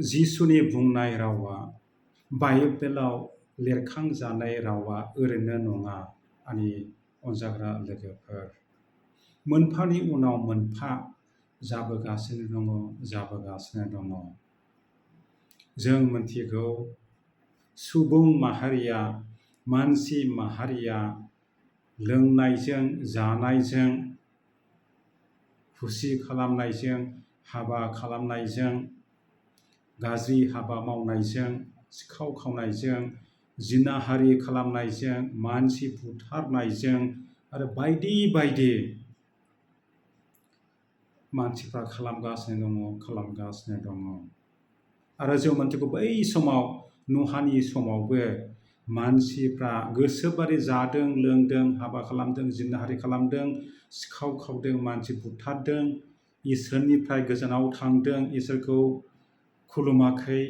जिसुनि बुंनाय रावा बाइबेलाव लिरखांजानाय रावा ओरैनो नङा आंनि अनजाग्रा लोगोफोर। मोनफानि उनाव मोनफा जाबोगासिनो दङ। जों मिथिगौ सुबुं माहारिया मानसि माहारिया लोंनायजों जानायजों खुसि खालामनायजों हाबा खालामनायजों गाज्रि हाबा मावनायजों सिखाव खावनायजों जिनाहारि खालामनायजों मानसि बुथारनायजों आरो बायदि बायदि मानसिफ्रा खालामगासिनो दङ। आरो जों मोनथिगौ बै समाव नहानि समावबो मानसिफ्रा गोसोबादि जादों लोंदों हाबा खालामदों जिनाहारि खालामदों सिखाव खावदों मानसि बुथारदों इसोरनिफ्राय गोजानाव थांदों इसोरखौ खुलुमाखै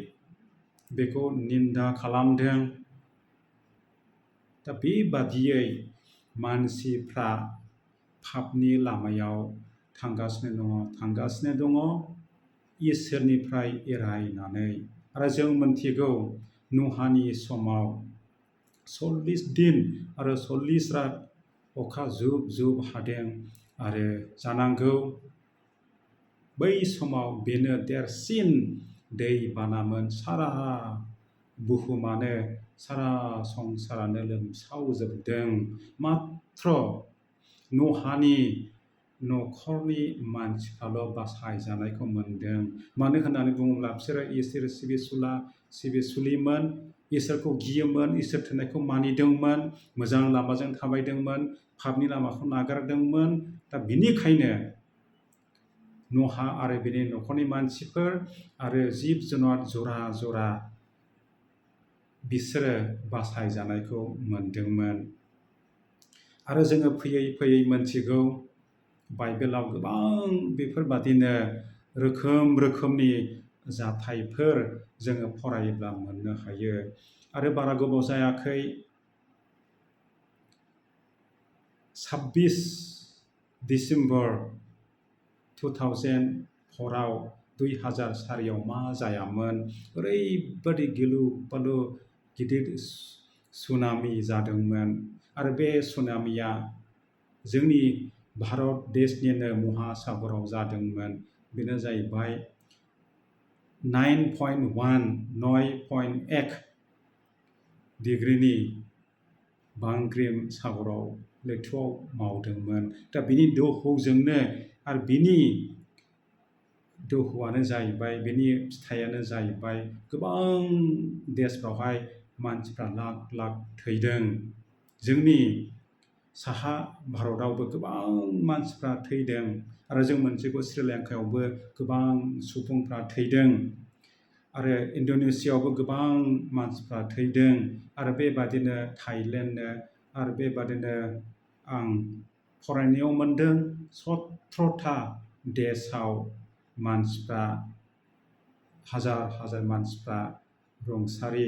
बेखौ निन्दा खालामदों। दा बेबादियै मानसिफ्रा पापनि लामायाव थांगासिनो दङ इसोरनिफ्राय एरायनानै। आरो जों मोनथिगौ नहानि समाव 40 दिन आरो 40 रात अखा जुब जुब हादों आरो जानांगौ बै समाव बेनो देरसिन दै बानामोन। सारा बुहुमानो सारा संसारानो लोमसावजोबदों। मात्र नहानि न'खरनि मानसिफ्राल' बासायजानायखौ मोनदों। मानो होननानै बुङोब्ला बिसोरो इसोर सिबिसुलिमोन इसोरखौ गियोमोन इसोर थिननायखौ मानिदोंमोन मोजां लामाजों थाबायदोंमोन पापनि लामाखौ नागारदोंमोन। दा बिनिखायनो नहा आरो बिनि न'खरनि मानसिफोर आरो जिब जुनार जरा जरा बिसोरो बासायजानायखौ मोनदोंमोन। आरो जोङो फैयै फैयै मोनथिगौ बाइबेलाव गोबां बेफोरबादिनो रोखोम रोखोमनि जाथायफोर जोङो फरायोब्ला मोननो हायो। आरो बारा गोबाव जायाखै 26 डिसेम्बर 2004आव 2004आव मा जायामोन ओरैबादि गिलु बालु गिदिर सुनामि जादोंमोन। आरो बे सुनामिया जोंनि भारत देशनिनो महासागराव जादोंमोन। बेनो जाहैबाय 9.1 डिग्रिनि बांग्रिं सागराव लैथोआव मावदोंमोन। दा बिनि दोहौजोंनो आरो बिनि दोहौआनो जाहैबाय बिनि फिथाइयानो जाहैबाय गोबां देशफ्रावहाय मानसिफ्रा लाख लाख थैदों। जोंनि साहा भारतआवबो गोबां मानसिफ्रा थैदों। आरो जों मोनथिगौ श्रीलंकायावबो गोबां सुबुंफ्रा थैदों। आरो इण्ड'नेसियायावबो गोबां मानसिफ्रा थैदों। आरो बेबादिनो थाइलेण्डनो आरो बेबादिनो आं फरायनायाव मोनदों 17था देशआव मानसिफ्रा हाजार हाजार मानसिफ्रा रुंसारि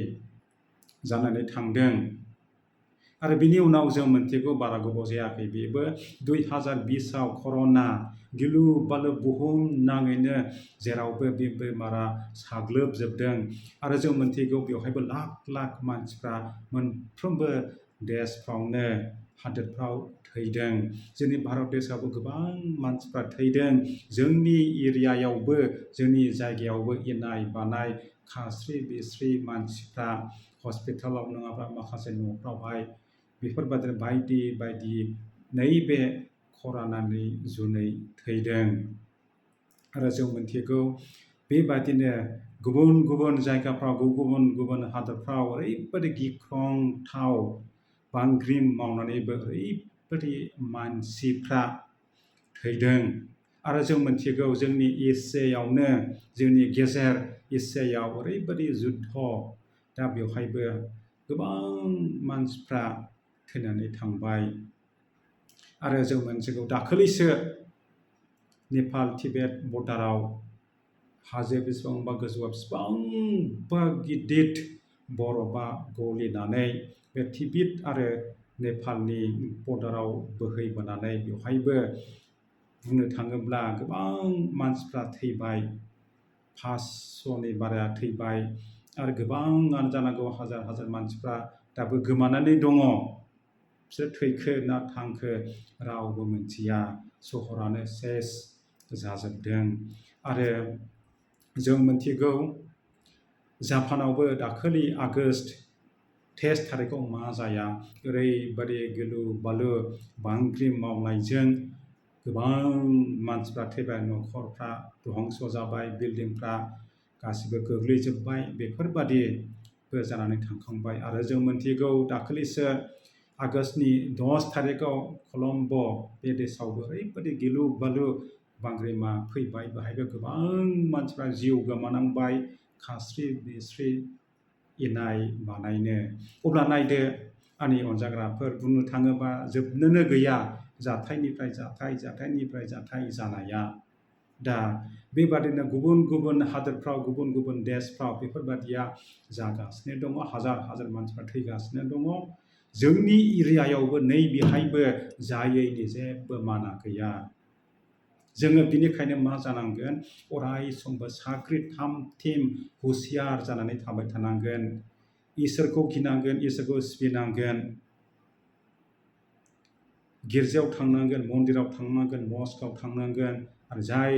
जानानै थांदों। आरो बिनि उनाव जों मोनथिगौ बारा गोबाव जायाखै बेबो 2020आव कर'ना गिलु बालु बुहुम नाङैनो जेरावबो बे बेमारा साग्लोबजोबदों। आरो जों मोनथिगौ बेवहायबो लाख लाख मानसिफ्रा मोनफ्रोमबो देशफ्रावनो हादोरफ्राव थैदों। जोंनि भारत देशआवबो गोबां मानसिफ्रा थैदों। जोंनि एरियायावबो जोंनि जायगायावबो इनाय बानाय खास्रि बिस्रि मानसिफ्रा हस्पिटालाव नङाब्ला माखासे न'फ्रावहाय बेफोरबादिनो बायदि बायदि नैबे कर'नानि जुनै थैदों। आरो जों मिथिगौ बेबादिनो गुबुन गुबुन जायगाफ्राव गुबुन गुबुन हादरफ्राव ओरैबादि गिख्रंथाव बांग्रिं मावनानैबो ओरैबादि मानसिफ्रा थैदों। आरो जों मिथिगौ जोंनि एसियायावनो जोंनि गेजेर एसियायाव ओरैबादि जुद्ध दा बेवहायबो गोबां मानसिफ्रा थैनानै थांबाय। आरो जों मोनथिगौ दाखालिसो नेपाल तिब्बेत बर्डाराव हाजो बेसेबांबा गोजौआव बेसेबांबा गिदिर बरफा गलिनानै बे तिब्बेत आरो नेपालनि बर्डाराव बोहैबोनानै बेवहायबो बुंनो थाङोब्ला गोबां मानसिफ्रा थैबाय। 500नि बारा थैबाय आरो गोबाङानो जानांगौ हाजार हाजार मानसिफ्रा दाबो गोमानानै दङ। बिसोर थैखो ना थांखो रावबो मिथिया। सहरानो सेस जाजोबदों। आरो जों मिथिगौ जापानावबो दाखालि आगष्ट 23 थारिखआव मा जाया ओरैबादि गिलु बालु बांग्रिं मावनायजों गोबां मानसिफ्रा थैबाय, न'खरफ्रा धंस जाबाय, बिल्डिंफ्रा गासिबो गोग्लैजोब्बाय। बेफोरबादिबो जानानै थांखांबाय। आरो जों मिथिगौ दाखालिसो आगष्टनि 10 थारिखआव कलम्ब' बे देशआवबो ओरैबादि गिलु बालु बांग्रिमा फैबाय। बेहायबो गोबां मानसिफ्रा जिउ गोमानांबाय, खास्रि बिस्रि इनाय बानायनो। अब्ला नायदो आंनि अनजाग्राफोर, बुंनो थाङोबा जोबनोनो गैया जाथायनिफ्राय जाथाय जानाया। दा बेबादिनो गुबुन गुबुन हादोरफ्राव, गुबुन गुबुन देशफ्राव बेफोरबादिया जागासिनो दङ। हाजार हाजार मानसिफ्रा थैगासिनो दङ। जोंनि एरियायावबो नैबेहायबो जायैनि जेबो माना गैया। जोङो बिनिखायनो मा जानांगोन, अराय समबो साग्रिद थाम-थिम हुसियार जानानै थाबाय थानांगोन। इसोरखौ गिनांगोन, इसोरखौ सिबिनांगोन, गिर्जायाव थांनांगोन, मन्दिराव थांनांगोन, मस्कआव थांनांगोन आरो जाय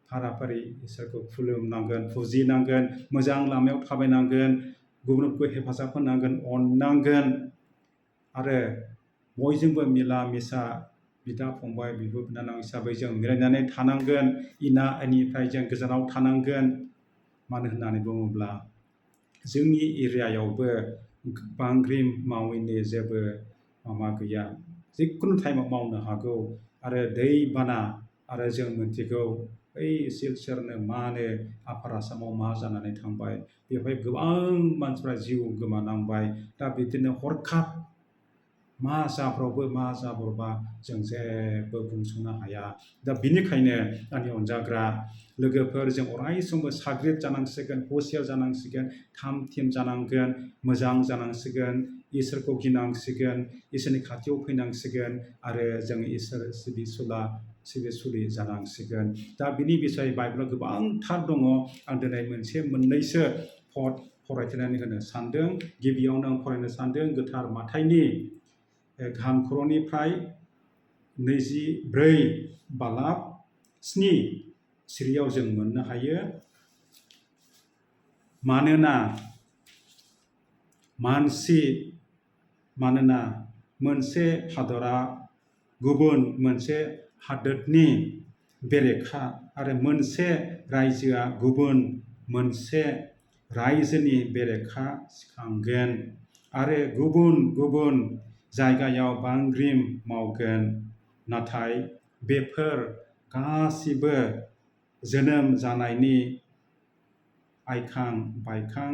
फाराफारि इसोरखौ खुलुमनांगोन, फुजिनांगोन, मोजां लामायाव थाबायनांगोन, गुबुनखौ हेफाजाब होनांगोन, अननांगोन आरो बयजोंबो मिला मिसा बिदा फंबाय, बिब' बिनानाव हिसाबै जों मिलायनानै थानांगोन। एना एनिफ्राय जों गोजानाव थानांगोन। मानो होननानै बुङोब्ला जोंनि एरियायावबो बांग्रिं मावैनि जेबो माबा गैया। जिखुनु टाइमाव मावनो हागौ। आरो दैबाना, आरो जों मिथिगौ बै सिलचरनो मानो आफार आसामाव मा जानानै थांबाय, बेवहाय गोबां मानसिफ्रा जिउ गोमानांबाय। दा बिदिनो हरखाब मा जाब्रबा जों जेबो बुंस'नो हाया। दा बिनिखायनो आंनि अनजाग्रा लोगोफोर, जों अराय समबो साग्रिद जानांसिगोन, हुसियार जानांसिगोन, थाम-थिम जानांगोन, मोजां जानांसिगोन, इसोरखौ गिनांसिगोन, इसोरनि खाथियाव फैनांसिगोन आरो जों इसोर सिबिसुलि जानांसिगोन। दा बिनि बिसय बाइबेलाव गोबांथार दङ। आं दिनै मोननैसो पद फरायथिनानै होनो सानदों। गिबियावनो आं फरायनो सानदों गोथार माथाइनि गाहाम खर'निफ्राय 24 बालाब 7 सिरियाव जों मोननो हायो। मानोना मोनसे हादरा गुबुन मोनसे हादोरनि बेरेखा आरो मोनसे रायजोआ गुबुन मोनसे रायजोनि बेरेखा सिखांगोन आरो गुबुन गुबुन जायगायाव बांग्रिं मावगोन। नाथाय बेफोर गासिबो जोनोम जानायनि आइखां बायखां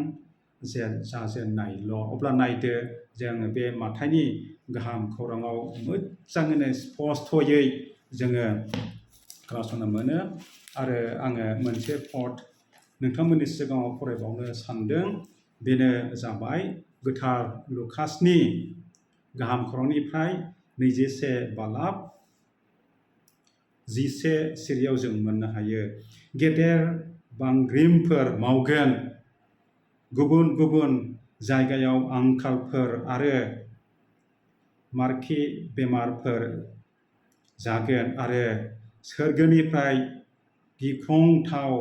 जाजेननायल'। अब्ला नायदो, जोङो बे माथाइनि गाहाम खौराङाव मोजाङैनो स्पस्थ'यै जोङो खोनासंनो मोनो। आरो आङो मोनसे पद नोंथांमोननि सिगाङाव फरायबावनो सानदों। बेनो जाबाय गोथार लुकासनि गाहाम खौरांनिफ्राय 21 बालाब 11 सिरियाव जों मोननो हायो। गेदेर बांग्रिंफोर मावगोन, गुबुन गुबुन जायगायाव आंखालफोर आरो मारखि बेमारफोर जागोन आरो सोरगोनिफ्राय गिख्रंथाव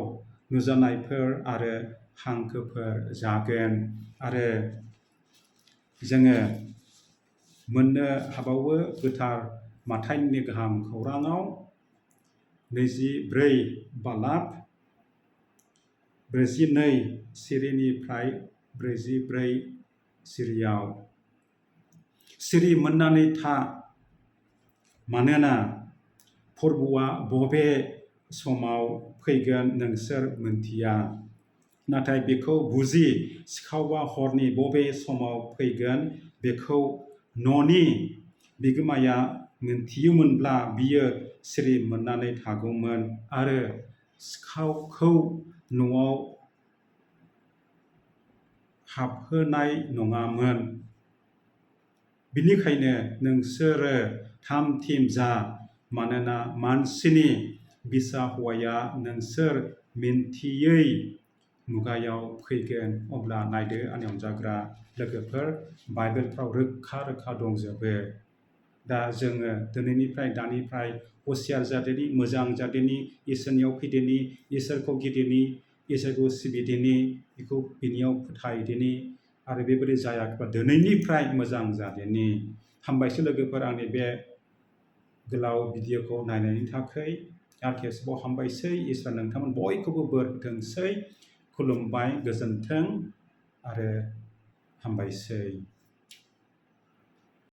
नुजानायफोर आरो हांखोफोर जागोन। आरो जोङो मोननो हाबावो गोथार माथाइनि गाहाम खौराङाव 24 बालाब 42 सिरिनिफ्राय 44 सिरियाव। सिरि मोननानै था, मानोना फोरबोआ बबे समाव फैगोन नोंसोर मिन्थिया। नाथाय बेखौ बुजि, सिखावआ हरनि बबे समाव फैगोन बेखौ न'नि बिगोमाया मिन्थियोमोनब्ला बियो सिरि मोननानै थागौमोन आरो सिखावखौ न'आव हाबहोनाय नङामोन। बिनिखायनो नोंसोरो थाम-थिम जा, मानोना मानसिनि बिसा हौवाया नोंसोर मिन्थियै मुगायाव फैगोन अब्ला नायदो आंनि अनजाग्रा लोगोफोर बाइबेलफ्राव रोखा रोखा दंजोबो। दा जोङो दिनैनिफ्राय दानिफ्राय हुसियार जादोनि, मोजां जादोनि, इसोरनियाव फैदोनि, इसोरखौ गिदिनि, इसोरखौ सिबिदिनि, बेखौ बिनियाव फोथायदिनि आरो बेबायदि जायाखैबा दिनैनिफ्राय मोजां जादोनि। हामबायसै लोगोफोर आंनि बे गोलाव भिडिअखौ नायनायनि थाखाय आरो खेबसेबाव हामबायसै। इसोरा नोंथांमोन बयखौबो बोर होथोंसै। खुलुमबाय, गोजोन्थों आरो हामबायसै।